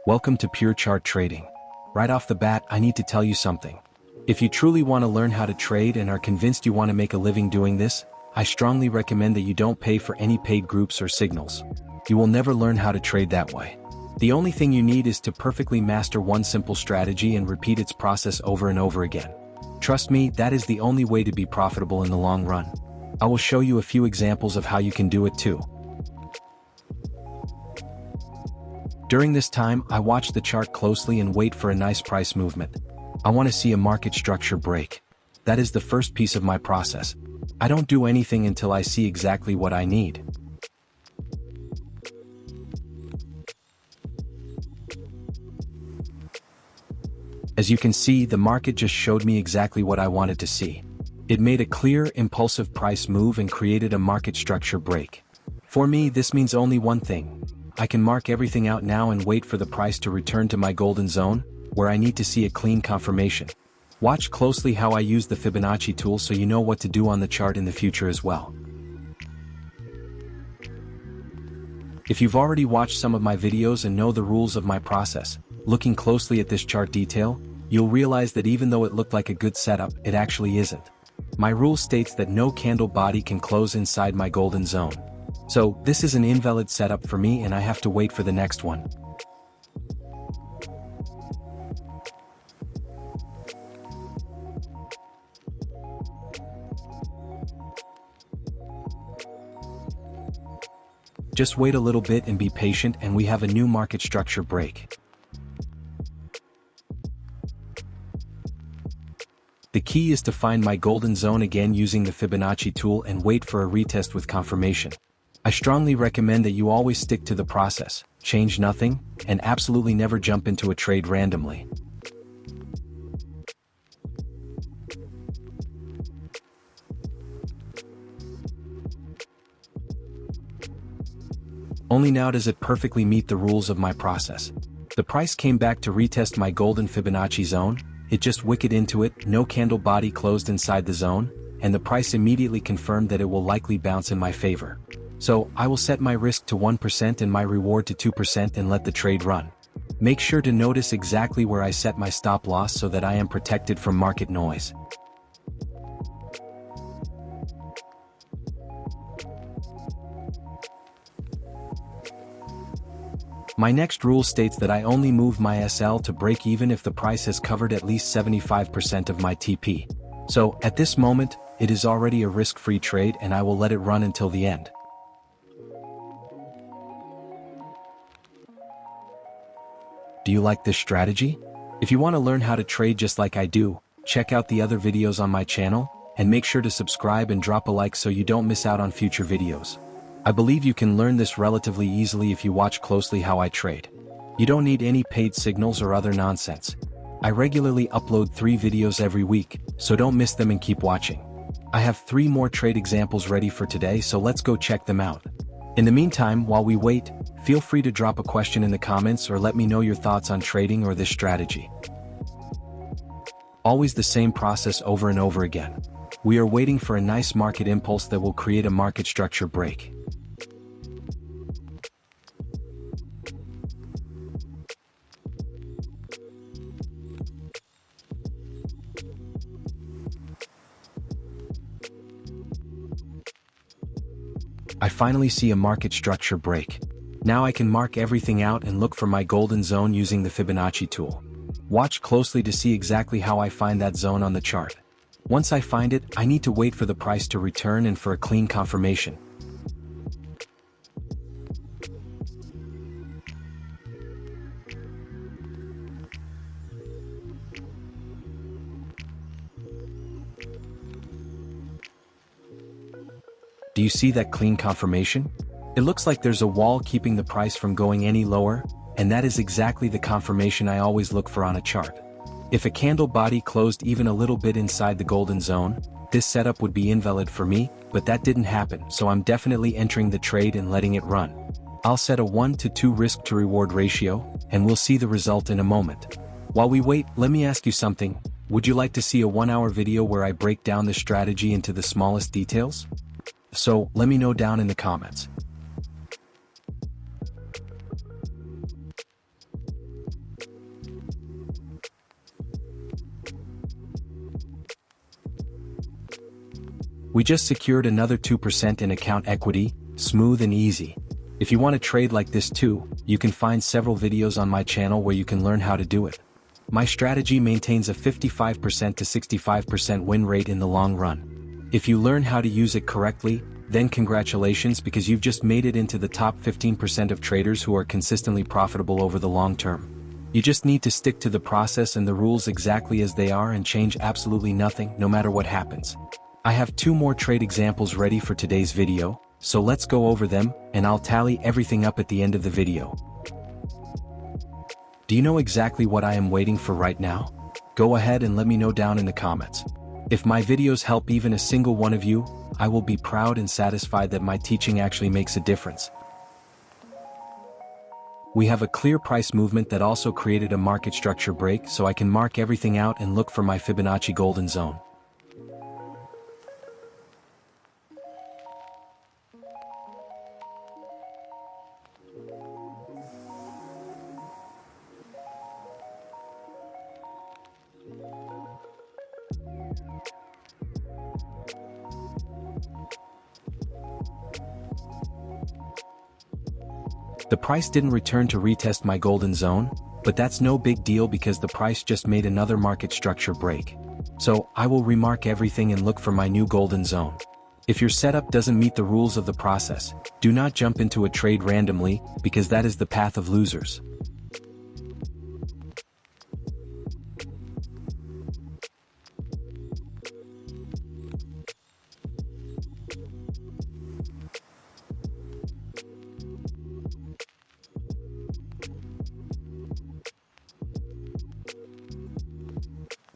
Welcome to Pure Chart Trading. Right off the bat, I need to tell you something. If you truly want to learn how to trade and are convinced you want to make a living doing this, I strongly recommend that you don't pay for any paid groups or signals. You will never learn how to trade that way. The only thing you need is to perfectly master one simple strategy and repeat its process over and over again. Trust me, that is the only way to be profitable in the long run. I will show you a few examples of how you can do it too. During this time, I watch the chart closely and wait for a nice price movement. I want to see a market structure break. That is the first piece of my process. I don't do anything until I see exactly what I need. As you can see, the market just showed me exactly what I wanted to see. It made a clear, impulsive price move and created a market structure break. For me, this means only one thing. I can mark everything out now and wait for the price to return to my golden zone, where I need to see a clean confirmation. Watch closely how I use the Fibonacci tool so you know what to do on the chart in the future as well. If you've already watched some of my videos and know the rules of my process, looking closely at this chart detail, you'll realize that even though it looked like a good setup, it actually isn't. My rule states that no candle body can close inside my golden zone. So, this is an invalid setup for me and I have to wait for the next one. Just wait a little bit and be patient and we have a new market structure break. The key is to find my golden zone again using the Fibonacci tool and wait for a retest with confirmation. I strongly recommend that you always stick to the process, change nothing, and absolutely never jump into a trade randomly. Only now does it perfectly meet the rules of my process. The price came back to retest my golden Fibonacci zone, it just wicked into it, no candle body closed inside the zone, and the price immediately confirmed that it will likely bounce in my favor. So, I will set my risk to 1% and my reward to 2% and let the trade run. Make sure to notice exactly where I set my stop loss so that I am protected from market noise. My next rule states that I only move my SL to break even if the price has covered at least 75% of my TP. So, at this moment, it is already a risk-free trade and I will let it run until the end. Do you like this strategy? If you want to learn how to trade just like I do, check out the other videos on my channel, and make sure to subscribe and drop a like so you don't miss out on future videos. I believe you can learn this relatively easily if you watch closely how I trade. You don't need any paid signals or other nonsense. I regularly upload 3 videos every week, so don't miss them and keep watching. I have 3 more trade examples ready for today, so let's go check them out. In the meantime, while we wait, feel free to drop a question in the comments or let me know your thoughts on trading or this strategy. Always the same process over and over again. We are waiting for a nice market impulse that will create a market structure break. I finally see a market structure break. Now I can mark everything out and look for my golden zone using the Fibonacci tool. Watch closely to see exactly how I find that zone on the chart. Once I find it, I need to wait for the price to return and for a clean confirmation. Do you see that clean confirmation? It looks like there's a wall keeping the price from going any lower, and that is exactly the confirmation I always look for on a chart. If a candle body closed even a little bit inside the golden zone, this setup would be invalid for me, but that didn't happen, so I'm definitely entering the trade and letting it run. I'll set a 1 to 2 risk to reward ratio, and we'll see the result in a moment. While we wait, let me ask you something. Would you like to see a 1-hour video where I break down the strategy into the smallest details? So, let me know down in the comments. We just secured another 2% in account equity, smooth and easy. If you want to trade like this too, you can find several videos on my channel where you can learn how to do it. My strategy maintains a 55% to 65% win rate in the long run. If you learn how to use it correctly, then congratulations, because you've just made it into the top 15% of traders who are consistently profitable over the long term. You just need to stick to the process and the rules exactly as they are and change absolutely nothing, no matter what happens. I have 2 more trade examples ready for today's video, so let's go over them, and I'll tally everything up at the end of the video. Do you know exactly what I am waiting for right now? Go ahead and let me know down in the comments. If my videos help even a single one of you, I will be proud and satisfied that my teaching actually makes a difference. We have a clear price movement that also created a market structure break, so I can mark everything out and look for my Fibonacci golden zone. The price didn't return to retest my golden zone, but that's no big deal because the price just made another market structure break. So, I will remark everything and look for my new golden zone. If your setup doesn't meet the rules of the process, do not jump into a trade randomly, because that is the path of losers.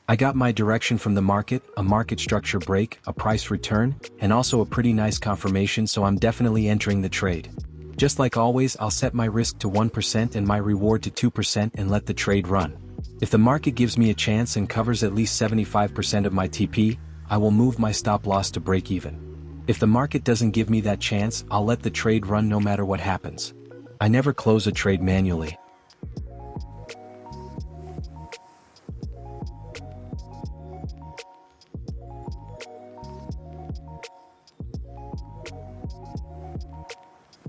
I got my direction from the market, a market structure break, a price return, and also a pretty nice confirmation, so I'm definitely entering the trade. Just like always, I'll set my risk to 1% and my reward to 2% and let the trade run. If the market gives me a chance and covers at least 75% of my TP, I will move my stop loss to break even. If the market doesn't give me that chance, I'll let the trade run no matter what happens. I never close a trade manually.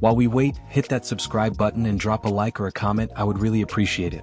While we wait, hit that subscribe button and drop a like or a comment, I would really appreciate it.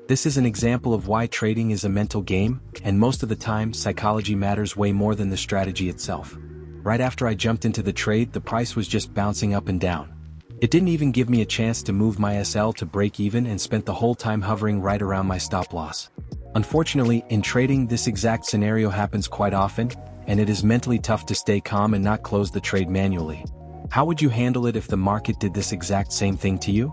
This is an example of why trading is a mental game, and most of the time, psychology matters way more than the strategy itself. Right after I jumped into the trade, the price was just bouncing up and down. It didn't even give me a chance to move my SL to break even and spent the whole time hovering right around my stop loss. Unfortunately, in trading, this exact scenario happens quite often, and it is mentally tough to stay calm and not close the trade manually. How would you handle it if the market did this exact same thing to you?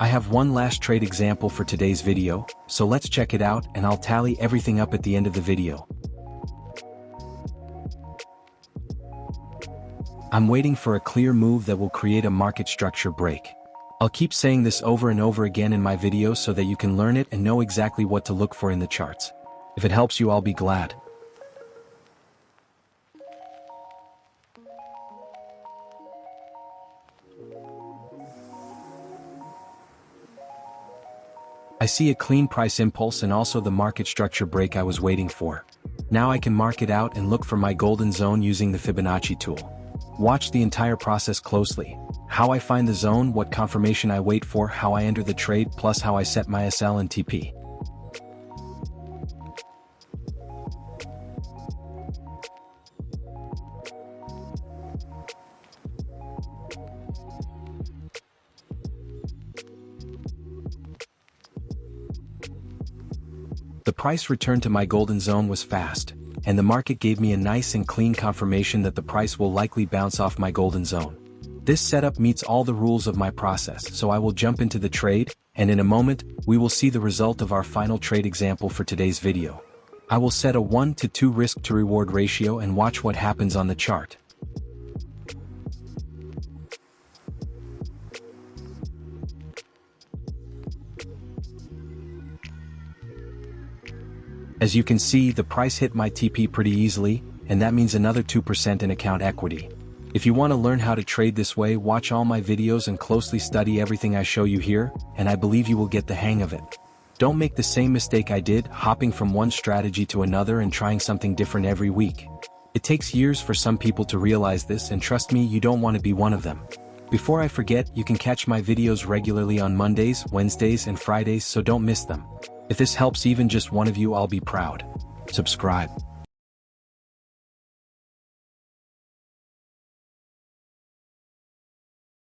I have one last trade example for today's video, so let's check it out and I'll tally everything up at the end of the video. I'm waiting for a clear move that will create a market structure break. I'll keep saying this over and over again in my videos so that you can learn it and know exactly what to look for in the charts. If it helps you, I'll be glad. I see a clean price impulse and also the market structure break I was waiting for. Now I can mark it out and look for my golden zone using the Fibonacci tool. Watch the entire process closely. How I find the zone, what confirmation I wait for, how I enter the trade, plus how I set my SL and TP. The price return to my golden zone was fast, and the market gave me a nice and clean confirmation that the price will likely bounce off my golden zone. This setup meets all the rules of my process, so I will jump into the trade, and in a moment, we will see the result of our final trade example for today's video. I will set a 1 to 2 risk to reward ratio and watch what happens on the chart. As you can see, the price hit my TP pretty easily, and that means another 2% in account equity. If you want to learn how to trade this way, watch all my videos and closely study everything I show you here, and I believe you will get the hang of it. Don't make the same mistake I did, hopping from one strategy to another and trying something different every week. It takes years for some people to realize this, and trust me, you don't want to be one of them. Before I forget, you can catch my videos regularly on Mondays, Wednesdays, and Fridays, so don't miss them. If this helps even just one of you, I'll be proud. Subscribe.